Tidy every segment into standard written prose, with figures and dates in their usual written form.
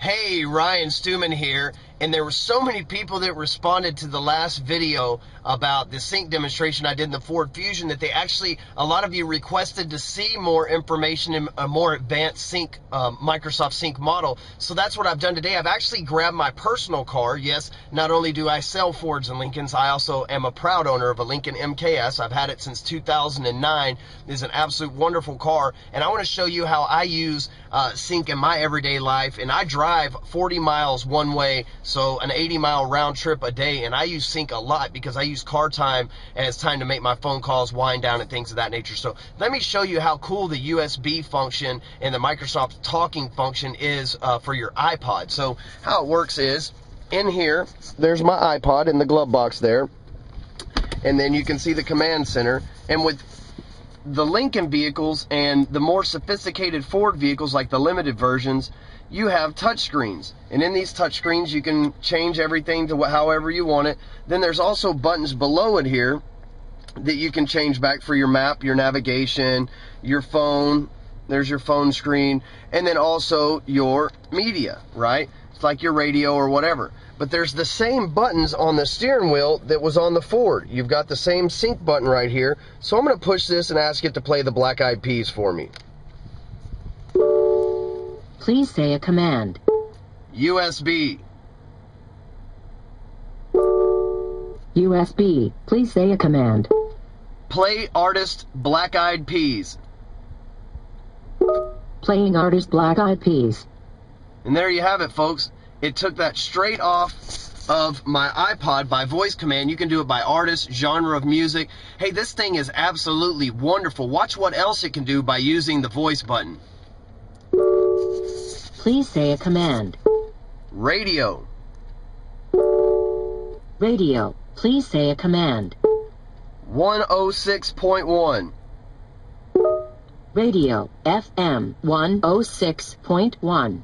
Hey, Ryan Stewman here, and there were so many people that responded to the last video about the sync demonstration I did in the Ford Fusion that a lot of you requested to see more information in a more advanced sync, Microsoft Sync model. So that's what I've done today. I've actually grabbed my personal car. Yes, not only do I sell Fords and Lincolns, I also am a proud owner of a Lincoln MKS. I've had it since 2009. It's an absolute wonderful car, and I want to show you how I use sync in my everyday life. And I drive 40 miles one way, so an 80-mile round trip a day, and I use sync a lot because I use car time and it's time to make my phone calls, wind down, and things of that nature. So let me show you how cool the USB function and the Microsoft talking function is for your iPod. So how it works is, in here, there's my iPod in the glove box there, and then you can see the command center. And with the Lincoln vehicles and the more sophisticated Ford vehicles, like the limited versions, you have touchscreens, and in these touchscreens you can change everything to however you want it. Then there's also buttons below it here that you can change back for your map, your navigation, your phone. There's your phone screen, and then also your media, right? It's like your radio or whatever. But there's the same buttons on the steering wheel that was on the Ford. You've got the same sync button right here. So I'm going to push this and ask it to play the Black Eyed Peas for me. Please say a command. USB. USB. Please say a command. Play artist Black Eyed Peas. Playing artist Black Eyed Peas. And there you have it, folks. It took that straight off of my iPod by voice command. You can do it by artist, genre of music. Hey, this thing is absolutely wonderful. Watch what else it can do by using the voice button. Please say a command. Radio. Radio. Please say a command. 106.1. Radio. FM 106.1.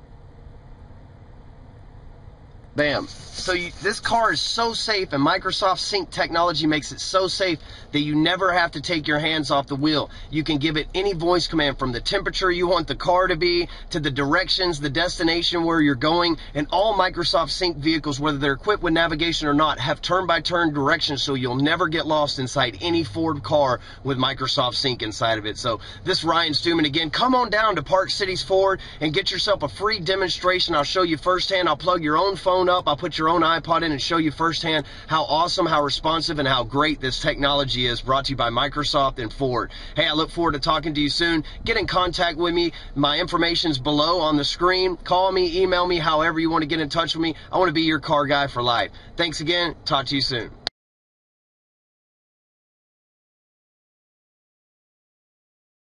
Bam. So this car is so safe, and Microsoft Sync technology makes it so safe that you never have to take your hands off the wheel. You can give it any voice command, from the temperature you want the car to be, to the directions, the destination where you're going. And all Microsoft Sync vehicles, whether they're equipped with navigation or not, have turn-by-turn directions, so you'll never get lost inside any Ford car with Microsoft Sync inside of it. So this Ryan Stewman again. Come on down to Park Cities Ford and get yourself a free demonstration. I'll show you firsthand. I'll plug your own phone up. I'll put your own iPod in and show you firsthand how awesome, how responsive, and how great this technology is, brought to you by Microsoft and Ford. Hey, I look forward to talking to you soon. Get in contact with me. My information's below on the screen. Call me, email me, however you want to get in touch with me. I want to be your car guy for life. Thanks again. Talk to you soon.